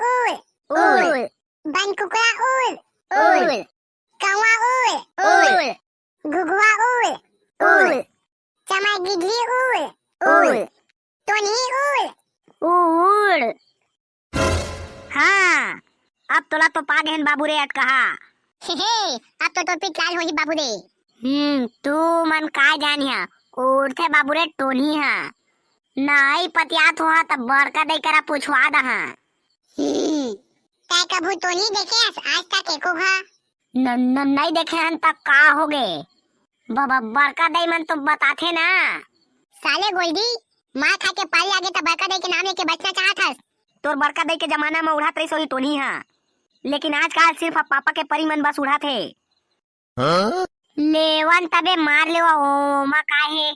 उड़ उड़, बन कुकड़ा उड़ उड़, कौवा उड़ उड़, घुघुआ उड़ उड़, चमय गिद्धि उड़ उड़, टोनी उड़ उड़। हाँ, अब तोला तो पा गहन बाबू रे अटकहा। हे अब तो टोपी लाल होही बाबू रे। तू मन काय जानिया उड़थे बाबू रे टोनी हा नाई पतियात होहा तब बड़का दई करा पूछवा दहा। तै कभू टोनी देखे आज तक एको घा? नहीं देखे हन तक का हो गए बाबा बड़का दई मन तो बताथे ना। साले गोल्डी मार खा के पारी आगे त बड़का दई के नाम लेके बचना चाहत हस। तोर बड़का दई के जमाना में उड़ात रही टोनी हा, लेकिन आजकल सिर्फ पापा के परी मन बस उड़ा थे। लेवन तबे मार लेवा ओमा काहे,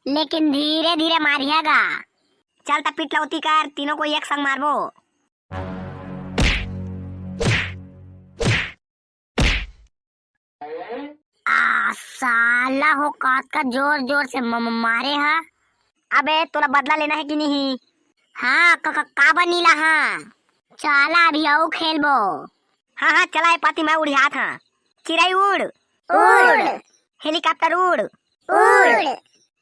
लेकिन धीरे धीरे मारियागा। चल तब पिटलौती कर, तीनों को एक संग मारबो। साला हो काट का जोर जोर से मारे हा। अबे तोरा बदला लेना है कि नहीं? हाँ का बनीला हाँ, चला अभी आओ खेलबो। हाँ चला पाती मैं उड़िया था। चिड़ै उड़ उड़, हेलीकॉप्टर उड़ उड़,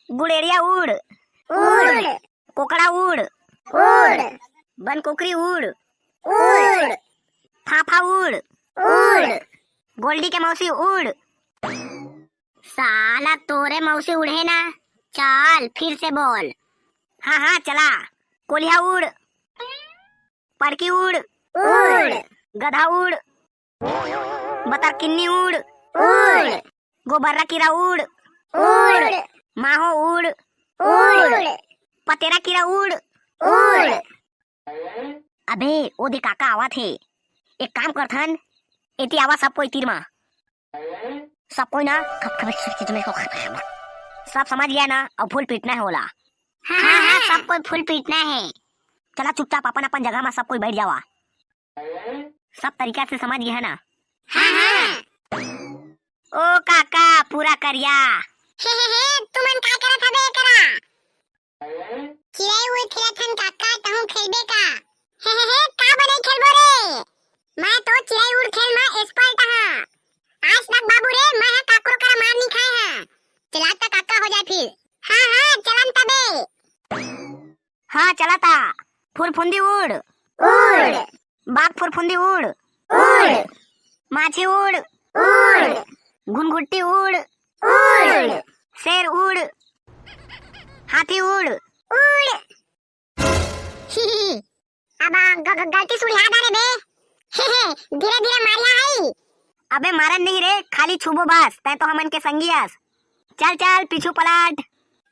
गुड़ेरिया उड़ उड़, कोकड़ा उड़ उड़, बनकोकरी उड़ उड़, फाफा उड़ उड़, गोल्डी के मौसी उड़। साला तोरे मौसी उड़े ना, चल फिर से बोल। हाँ चला। कोलिया उड़, पड़की उड़ उड़, गधा उड़, बतरकिन्नी उड़ उड़, गोबर्रा कीड़ा उड़ उड़, माहो उड़ उड़, पतेरा कीड़ा उड़ उड़। अबे ओ दे काका आवा थे, एक काम करथन एती आवा सब कोई तीर मा, सब कोई ना सब समझ गया ना। अब फुल पीटना है होला। हाँ सब कोई फुल पीटना है। चला चुपचाप अपन अपन जगह में सब कोई बैठ जावा। सब तरीका से समझ गया है ना? हाँ ओ काका पूरा करिया। तुमन का करत हबे करा? चिड़ै उड़ खेलथन काका तहु खेलबे का? का बने खेलबो रे? मैं तो चिड़ै उड़ खेल में एक्सपर्ट हां। आज तक बाबू रे मैं काकरो करा मार नहीं खाए हां। चला ता काका हो जाए फिर। हाँ चलन तबे। हाँ चला था। फुरफुंदी उड़ उड़, बाघ फुरफुंदी उड़ उड़, माछी उड़ उड़, घुनघुट्टी उड़ उड़, शेर उड़ हाथी उड़ उड़। अब गलती से उड़ा रे बे। धीरे धीरे मारिया है। अबे मारन नहीं रे, खाली छुबो बस। तै तो हमन के संगियास। चल चल पीछू पलट।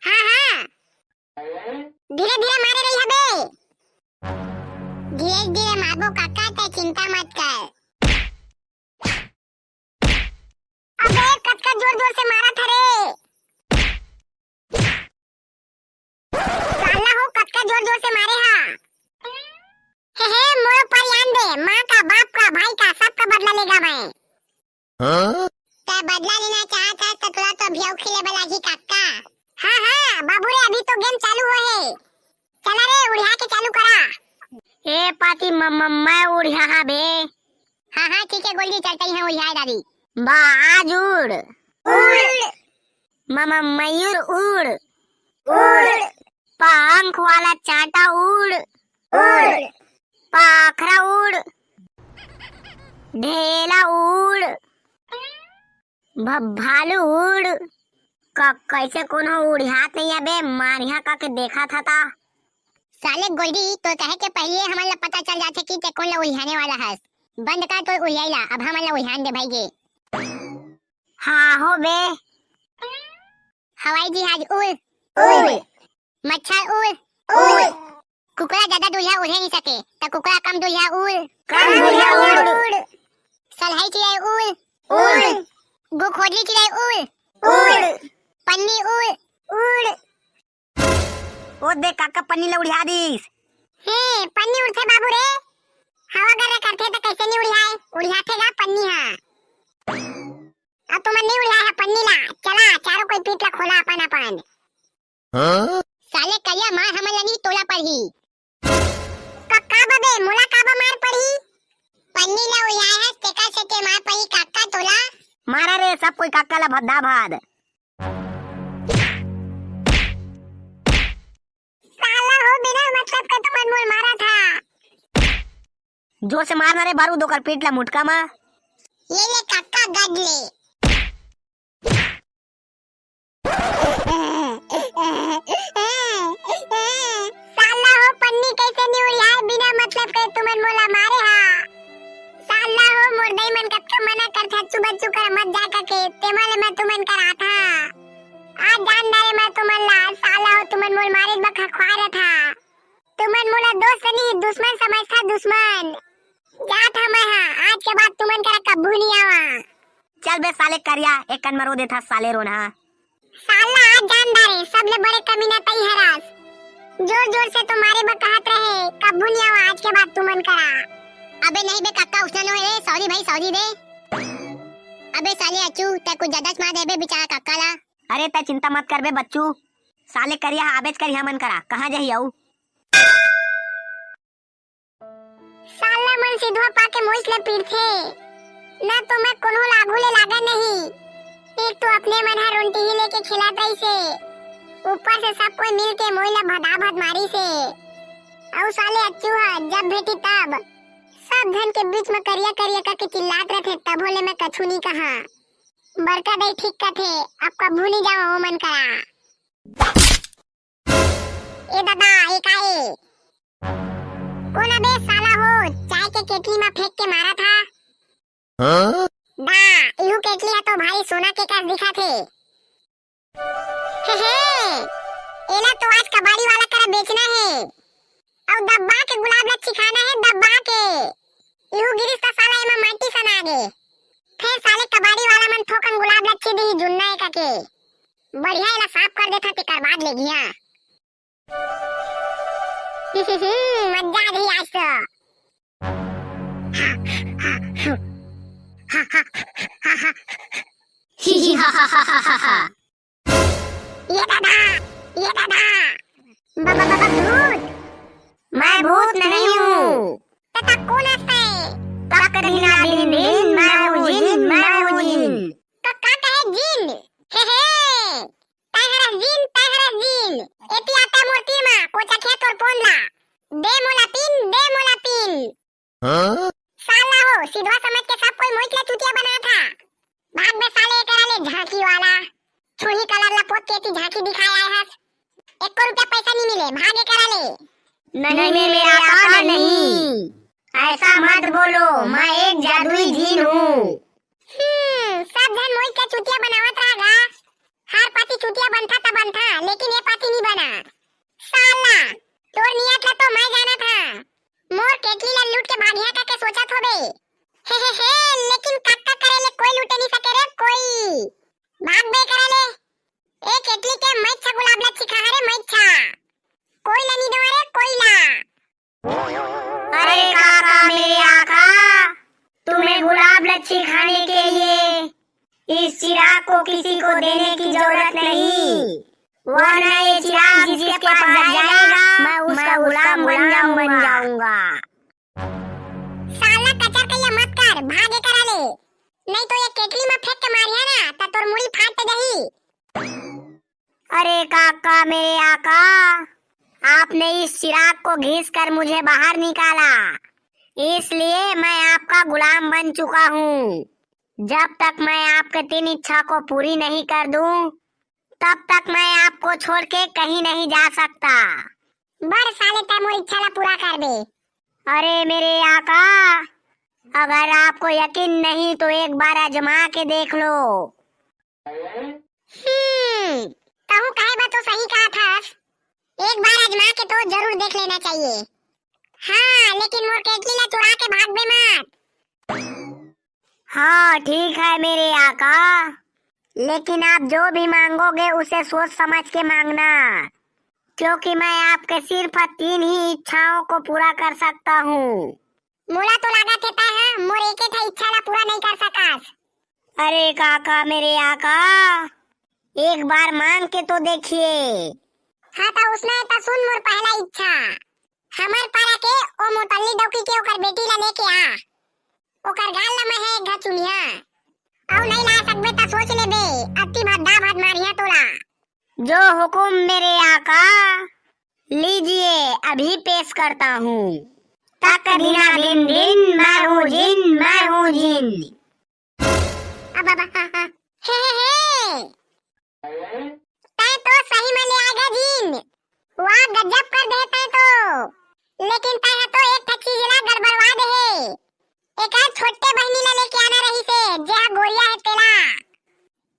हाँ धीरे धीरे मारे रही हबे। धीरे धीरे मारबो काका ते चिंता मत कर। अबे कतका जोर जोर से मारा था रे। साला हो कतका जोर जोर से मारे हा। मोरो पर ध्यान दे, माँ का बाप का भाई का सबका बदला लेगा मैं। ते बदला लेना चाहता है तो तुला तो अभी खेले वाला ही काका। हाँ बाबू रे अभी तो गेम चालू हुआ है। चला रे उड़िया के चालू करा। ए पाती मैं उड़िया हा बे। हाँ ठीक है गोल्डी चलते ही हैं उड़िया दादी। बाज उड़ उड़, मयूर उड़ उड़, पंख वाला चांटा उड़ उड़, पाखरा उड़ ढेला उड़ भालू उड़। कैसे कोनो उड़ियात नहीं अबे, मारिया का के देखा था। साले गोल्डी तो कहे के पहले हमन पता चल जाथे कि ते कौन ला उड़ियाने वाला है। बंद कर तो उड़ियाला, अब हमन ला उड़ियान दे भाईगे। हाँ हो बे। हवाई जहाज उड़ उड़, मच्छर उड़ उड़, कुकड़ा ज्यादा दूरिया उड़ नहीं सके तो कुकड़ा कम दूरिया उड़ कम दूरिया उड़, सलहाई चिड़ै उड़ उड़, गोखोदली चिड़ै उड़ उड़, पन्नी उड़ उड़। ओ देख काका पन्नी ला उड़िया दीस। पन्नी उड़थे बाबू रे। हवा गर करथे तो कैसे नहीं उड़ियाए? उड़ियाथेगा पन्नी हां। अब तुम नहीं उड़िया है पन्नी ला। चला चारों कोई पीठ ला खोला अपन अपन। साले करिया मार हमन लनी तोला पर ही। का बबे मोला का मार पड़ी पन्नी ला उयाय है तेका से के मार पई काका तोला मारा रे सब कोई काका ला भद्दा भाद। साला हो बिना मतलब का तो मनमोल मारा था। जोर से मारना रे बारूद होकर पीट ला मुटका मा। ये ले काका गदले साला हो पन्नी कैसे नहीं उड़ाए बिना मतलब के तुम मोला मारे हा। साला हो मुर्दई मन कब मना कर थच्चू बच्चू कर मत जा के तेमल मैं तुमन करा था। आज जान डाले मैं तुमन ला साला हो तुमन मोल मारे बखा ख्वारा था। तुमन मोला दोस्त नहीं दुश्मन समझता दुश्मन। जा था मैं हा आज के बाद तुमन करा कब्बू नहीं आवा। चल बे साले करिया एक कन मरो देथा साले रोना। साला आज जानदारे सबले बड़े कमीना तई हरास। जोर जोर से तुम्हारे बकहत रहे कब्बू नहीं आवा आज के बाद तुमन करा। अबे नहीं बे काका उसने नो रे सॉरी भाई सॉरी दे। अबे साले अचू ते कुछ ज्यादा मार दे बे बेचारा काका ला। अरे ता चिंता मत कर बे बच्चू साले करिया आबेज करिया मन करा कहां जही आऊ। साला मन सीधवा पाके मोइस ले पीरथे ना तो मैं कोनो लागू ले लागा नहीं। एक तो अपने मन हर रोटी ही लेके खिलात रही से ऊपर से सब कोई मिल के मोइला भदा भद मारी से। औ साले अच्छू है जब भेटी तब सब धन के बीच में करिया करिया करके चिल्लात रहे तब बोले मैं कछु नहीं कहा। बड़का दई ठीक का थे अब कब्बू नहीं जाओ वो मन करा। ए दादा एक आए कौन अबे साला हो चाय के केतली में फेंक के मारा था। दा इहू केतली है तो भाई सोना के कास दिखा थे। हे एला तो आज कबाड़ी वाला करा बेचना है और दब्बा के गुलाब लच्छी खाना है दब्बा के। इहू गिरिस का साला एमा माटी सना गे फिर साले कबाड़ी वाला मन ठोकन गुलाब लच्छी दी जुन्ना है के बढ़िया एला साफ कर देता ते करवाद ले गया। मजा आ गई आज तो। ये दादा भूत मैं भूत नहीं हूँ। तथा कौन हंसता है तक दीना दिन दिन मैं हूँ जिन मैं हूँ जिन। तो का कहे जिन हे ताहरा जिन एती आता मूर्ति मां कोचा खे तोर पोनला दे मोला पिन साला हो सीधवा समझ के सब कोई मोइतला चुतिया बना था। भाग में साले करा ले झांकी वाला छुही कलर ला पोत के झांकी दिखाया है। 1 रुपया पैसा नहीं मिले भागे करा ले। नहीं मेरा काका नहीं ऐसा मत बोलो मैं एक जादुई जिन हूँ। सब धन मोइत का चुतिया बनावत रहेगा। हर पाती चुतिया बनता लेकिन ये पाती नहीं बना। साला तोर नियत ला तो मैं जाना था। मोर केतली ला लूट के भागिया का के सोचा थोबे। हे लेकिन काका करे ले कोई लूटे नहीं सके रे कोई। भाग बे करे ले ए केतली के मैच्छा गुलाब लच्छी खा रे मैच्छा कोई ला नहीं दो रे कोई ला। अरे काका मेरे आका तुम्हें गुलाब लच्छी खाने के लिए इस चिराग को किसी को देने की जरूरत नहीं वरना ये चिराग जिसके पास जाएगा मैं उसका गुलाम बन जाऊंगा। साला कचर कहिया मत कर भागे करा ले नहीं तो ये केतली में फेंक के मारिया ना तो तोर मुड़ी फाट जाही। अरे काका मेरे आका आपने इस चिराग को घिस कर मुझे बाहर निकाला इसलिए मैं आपका गुलाम बन चुका हूँ। जब तक मैं आपके 3 इच्छा को पूरी नहीं कर दूं तब तक मैं आपको छोड़ के कहीं नहीं जा सकता। बड़ साले ते मोर इच्छा ला पूरा कर दे। अरे मेरे आका अगर आपको यकीन नहीं तो एक बार आजमा के देख लो। कहूँ कहे बा तो सही कहा था। एक बार आजमा के तो जरूर देख लेना चाहिए। हाँ लेकिन मोर केतली ला चुरा के भाग बे मत। हाँ ठीक है मेरे आका लेकिन आप जो भी मांगोगे उसे सोच समझ के मांगना क्योंकि मैं आपके सिर्फ 3 ही इच्छाओं को पूरा कर सकता हूँ। मोला तो लगा था मोर एक था इच्छा ला पूरा नहीं कर सकास। अरे काका मेरे आका एक बार मांग के तो देखिए। हाँ तो उसने तो सुन मोर पहला इच्छा हमार पारा के ओ मोटल्ली डौकी के ओकर बेटी ला लेके आ ओकर गाल ला मैं है एक घचुनिया औ नहीं ला सकबे ता सोच ले बे अति भद्दा भद मारिया तोला। जो हुकुम मेरे आका, लीजिए अभी पेश करता हूँ। तक दिना दिन दिन मैं हूँ जिन, मैं हूँ जिन। अब हे तै तो सही में ले आएगा जिन, वाह गजब कर देता है तो। लेकिन तै तो एक ठा चीज ला गड़बड़वा दे है। एक छोटे बहनी ला लेके आना रही से जेहा गोरिया है तेला,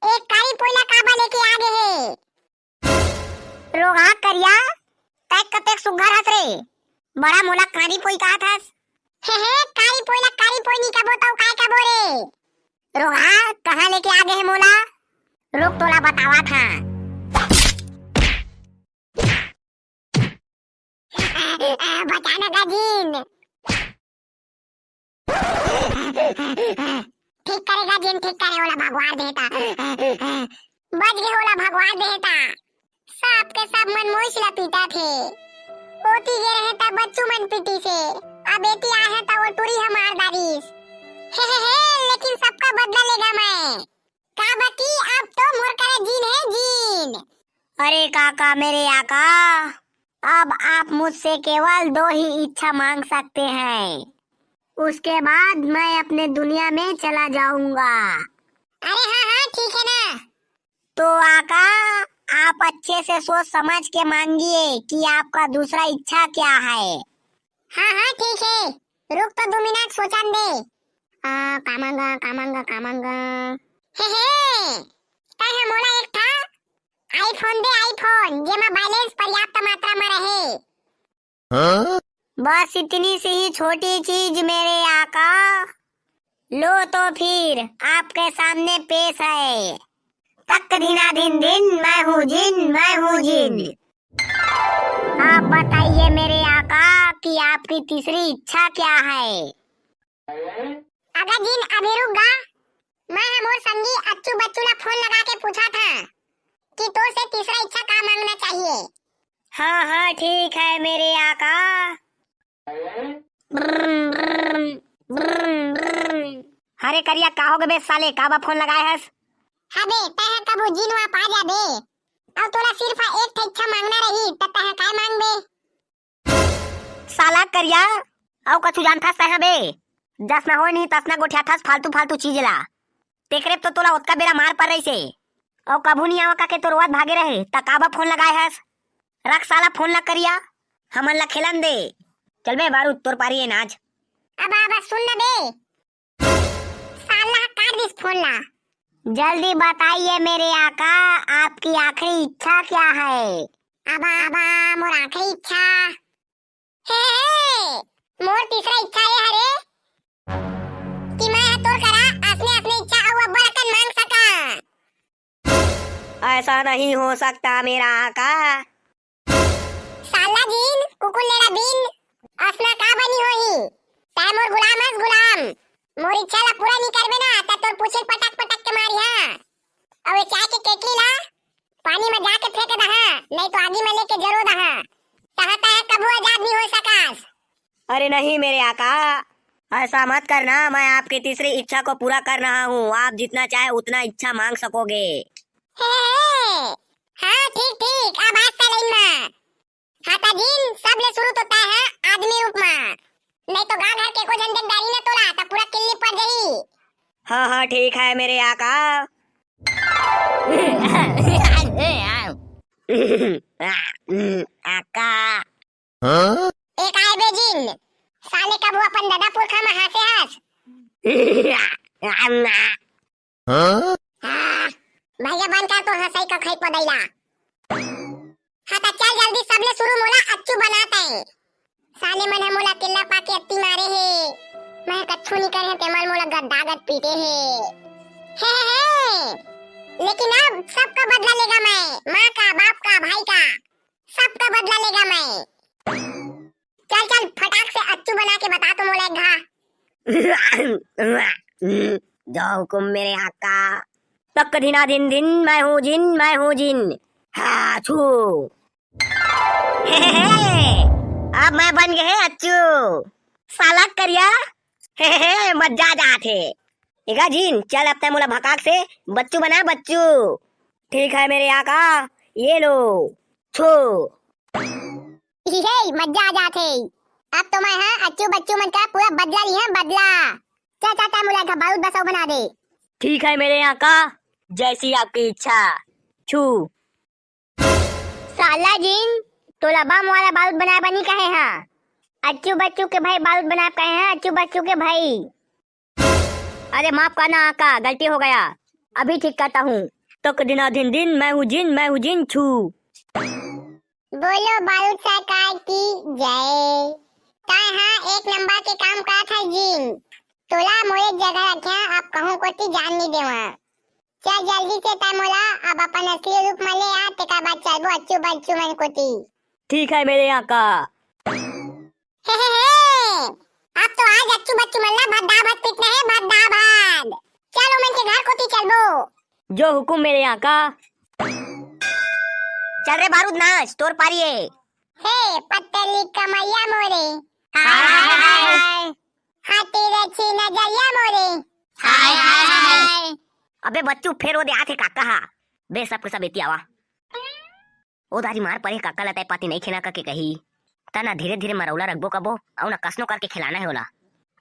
एक कारी पोइला काबा लेके आ गए है। रोगा करिया, तै कतेक सुग्घर हस रे, बड़ा मोला कारी पोई कहत हस। हे कारी पोई नी कबो तो काय कबो रे। रोगा कहाँ लेके आ गए है मोला, रुक तोला बतावा था। बचाना का जिन, ठीक करेगा जिन, ठीक करे ओला भगवान देता। बच गए ओला भगवान देता। सब के सब मन मोइस ला पीटा थे, ओती गे रहे ता बच्चू मन पीटी से, अब एती आए है ता वो टुरी हमार दारीस। हे लेकिन सबका बदला लेगा मैं। का बती अब तो मोर करे जिन है जिन। अरे काका मेरे आका, अब आप मुझसे केवल 2 ही इच्छा मांग सकते हैं, उसके बाद मैं अपने दुनिया में चला जाऊंगा। अरे हाँ ठीक है ना। तो आका आप अच्छे से सोच समझ के मांगिए कि आपका दूसरा इच्छा क्या है। हाँ ठीक है, रुक तो 2 मिनट सोचन दे। कामांगा हे तै मोला एक था आईफोन दे, आईफोन जेमा बैलेंस पर्याप्त मात्रा में रहे। बस इतनी सी ही छोटी चीज मेरे आका, लो तो फिर आपके सामने पेश है। तक दिना दिन दिन मैं हूँ जिन, मैं हूँ जिन। आप बताइए मेरे आका कि आपकी तीसरी इच्छा क्या है। अगर जिन अभी रुक गा, मैं मोर संगी अच्छू बच्चू ला फोन लगा के पूछा था कि तो से तीसरा इच्छा का मांगना चाहिए। हाँ ठीक है मेरे आका। अरे करिया का हो गए साले, काबा फोन लगाए हस। हबे तह कबू जिन वा पा जा बे, अब तोला सिर्फ एक ठे इच्छा मांगना रही त तह काय मांगबे। साला करिया औ कछु जानथस तह बे, जस ना होय नहीं तस ना गोठिया थस फालतू चीज ला। तेकरे तो तोला ओतका बेरा मार पर रही से, औ कभू नहीं आवा का के तोर वाद भागे रहे त काबा फोन लगाए हस। रख साला फोन ला करिया, हमन ला खेलन दे। चल बे बारूद तोर पारी है नाच। अब सुन न बे, साला काट दिस फोन ला। जल्दी बताइए मेरे आका आपकी आखिरी इच्छा क्या है। अब मोर आखिरी इच्छा हे मोर तीसरा इच्छा ये हरे कि मैं तोर करा अपने इच्छा औ अब्बड़ अकन मांग सका। ऐसा नहीं हो सकता मेरा आका। साला जिन कुकुर लेला बिन असना का बनी होही, तै मोर गुलाम हस गुलाम। मोर इच्छा ला पूरा नहीं करबे ना त तोर पूछे पटक के मारिया। अब ये चाय के केटली ला पानी में जाके फेंक दहा, नहीं तो आगी में लेके जरो दहा। तह कबू आजाद नहीं हो सकास। अरे नहीं मेरे आका, ऐसा मत करना, मैं आपकी तीसरी इच्छा को पूरा कर रहा हूँ। आप जितना चाहे उतना इच्छा मांग सकोगे। हाँ ठीक अब आज लाइन में हाथा जिन सब ले शुरू तो तय है आदमी रूप में, नहीं तो गांव घर के को झंझटदारी न तोला त पूरा किल्ली पड़ जाही। हाँ ठीक है मेरे आका। आका एक आए बे जिन, साले कबू अपन दादा पुरखा में हासे हस। भैया बन कर तो हंसाई का खाई पदैला। हाँ तो चल जल्दी सब ले शुरू मोला अच्छू बनाता है। साले मन मोला किल्ला पाके अत्ती मारे है, मैं कच्छू नहीं करे ते मन मोला गद्दागत पीटे है। लेकिन अब सबका बदला लेगा मैं, माँ का, बाप का, भाई का, सबका बदला लेगा मैं। चल फटाक से अच्छू बना के बता तो मोला घा। जो हुकुम मेरे आका। तक दिना दिन दिन मैं हूँ जिन, मैं हूँ जिन। हाँ छू। अब मैं बन गए अच्छू। साला करिया हे मजा जाते इगा जीन चल अब तय मोला भकाक से बच्चू बना बच्चू। ठीक है मेरे आका, ये लो छो। ये मजा आ जाते। अब तो मैं हाँ अच्छू बच्चू मन का पूरा बदला ली है बदला। चा चा चा मुला का बारूद बसाओ बना दे। ठीक है मेरे आका, जैसी आपकी इच्छा। छू। साला जीन तोला बम वाला बारूद बनाए बनी कहे हाँ। अच्छू बच्चू के भाई बारूद बनाए कहे हैं अच्छू बच्चू के भाई। अरे माफ करना आका, गलती हो गया, अभी ठीक करता हूँ। तक दिना दिन दिन मैं हूँ जिन छू। बोलो बारूद सरकार की जय। ताए हाँ एक नंबर के काम करा था जीन। तोला मोए जगह रखे अब कहूँ को ती जान नहीं देवा। चल जल्दी से ता मोला अब अपन असली रूप में ले आ तेका बाद चलबो अच्छू बच्चू मन को ती। ठीक है मेरे आका। हे अब तो आज अच्छू बच्चू मन ला भद्दा भद पीटना है भद्दा भद। चलो मन के घर को ती चलबो। जो हुकुम मेरे आका। चल रे बारूद नाच तोर पारी है। हे पत्तली कमैया मोरे। हाय हाय हाय। हाथी रची नजरिया मोरे। हाय हाय हाय। अबे बच्चू फेर वो दे आथे काका हा बे सब के सब एती आवा। ओ दारी मार परे काका लताई पाती नहीं खेना का के कही तना धीरे धीरे मरौला रखबो कबो औ ना कसनो करके खिलाना है होला।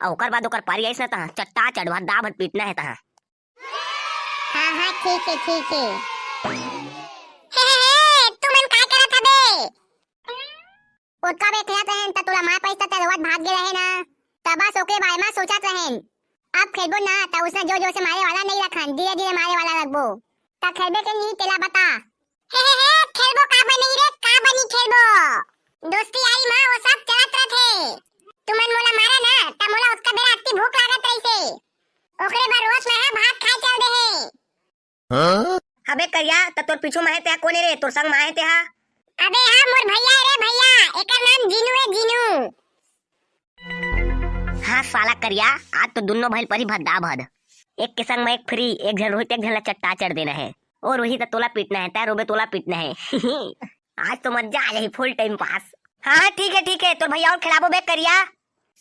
और ओकर बाद ओकर पारी आइस ना ता चट्टा चढ़वा दा भट पीटना है ता। हाँ हाँ ठीक है ठीक है। तुमन काय करत हबे? ओका बे खेलत रहन त तोला मार पैसा त रोवत भाग गे रहे ना। तबा सोके बारे में सोचत रहन। अब खेलबो ना त उसने जो जो से मारे वाला नहीं रखन धीरे धीरे मारे वाला रखबो। त खेलबे के नहीं तेला बता। खेलबो का बनी रे का बनी खेलबो। दोस्ती आई मां वो सब चलत रथे। तुमन मोला मारा ना त मोला उसका बेरा अति भूख लागत रहिसे। ओकरे बार रोज में भात खाए चल दे है। अबे करिया त तोर पीछू माहे ते कोने रे तोर संग माहे ते हा। अबे हाँ मोर भैया रे भैया एकर नाम जीनू है जीनू। हाँ साला करिया आज तो दोनों भाई परी भद्दा भद एक के संग में एक फ्री एक जन रोहित एक जन ला चट्टा चढ़ देना है और रोहित तोला पीटना है ता रोबे तोला पीटना है। आज तो मजा आ जाए फुल टाइम पास। हाँ ठीक है तोर भैया और खिलाबो बे करिया।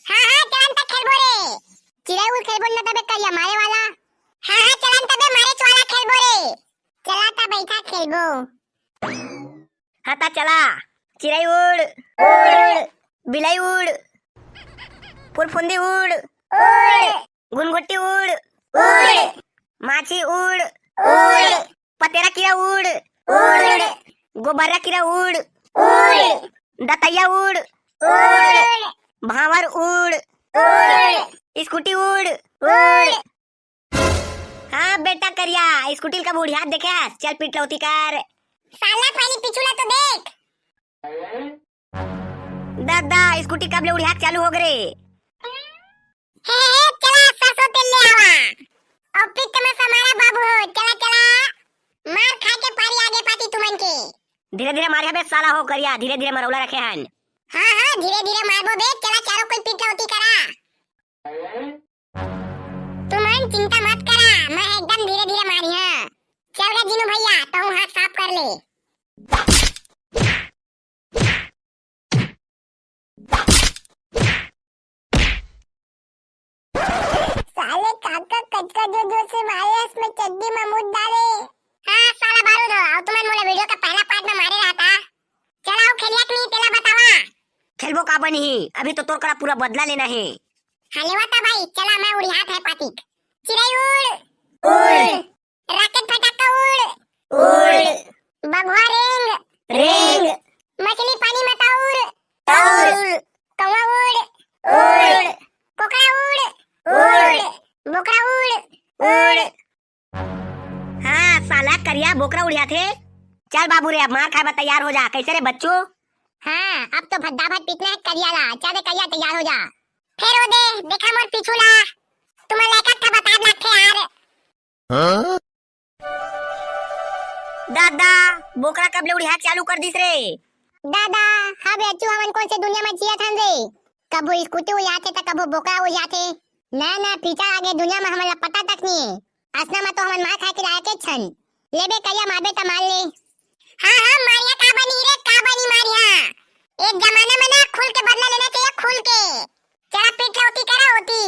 हाँ चलन तक खेलबो रे। चिड़ै उड़ खेलबो न तबे करिया मारे वाला। हाँ चलन तबे मारे वाला खेलबो रे। चला ता बैठा खेलबो। हाँ ता चला। चिड़ै उड़ उड़ बिलाई उड़ फुरफुंदी उड़ उड़ गुनगुट्टी उड़ उड़ माछी उड़ उड़ पतेरा कीड़ा उड़ उड़ गोबरा कीड़ा उड़ उड़ दतैया उड़ उड़ भावर उड़ उड़ स्कूटी उड़ उड़। हाँ बेटा करिया स्कूटी का बुढ़िया देखे चल पीट लौती कर। साला पहले पिछुला तो देख। दादा स्कूटी कब ले उड़िया चालू हो गए। चला सरसों तेल ले आवा। और पिट में समारा बाबू हो चला चला। मार खा के पारी आगे पाती तुमन के। धीरे धीरे मारे बे साला हो करिया धीरे धीरे मरौला रखे हन। हाँ धीरे धीरे मारबो बे चला चारों कोई पीट होती करा। तुमन चिंता मत करा मैं एकदम धीरे धीरे मारी हाँ। चल रे जीनू भैया तो हाथ साफ कर ले। साले काका कचका जो से मारे इसमें चड्डी में मुद डाले। हाँ साला बारूद हो और तुमन मोला वीडियो का पहला पार्ट में मारे रहा था। चलाओ खेलिया कि नहीं तेला बतावा। खेलबो का बनी अभी तो तोर करा पूरा बदला लेना है। हलेवा था भाई चला मैं उड़ी हाथ है पातिक। चिड़ै उड़ उड़ रॉकेट फटाका उड़ उड़ बघवा रेंग रेंग मछली पानी में ताउर ताउर कौवा उड़ उड़ कोकड़ा उड़ उड़ बोकरा उड़ उड़। हाँ साला करिया बोकरा उड़िया थे। चल बाबू रे अब मार खाए तैयार हो जा। कैसे रे बच्चों। हाँ अब तो भद्दा भद पीटना है करियाला। चल दे करिया तैयार हो जा। फिर वो दे देखा मोर पिछुला तुम्हें लेकर था बता लाखे यार। दादा बोकरा कब ले उड़िया चालू कर दिस रे। दादा हाँ बे अच्छू हमन कौन से दुनिया में जिया थन रे। कबो स्कूटी हो जाते तो कबो बोकरा हो जाते। ना पीछा आगे दुनिया में हमला पता तक नहीं है। असना में तो हमन मार खा के रहे के छन। लेबे करिया मारबे त मार ले। हाँ मारिया का बनी रे का बनी मारिया। एक जमाना में ना खुल के बदला लेना चाहिए खुल के। चला पीट होती करा होती।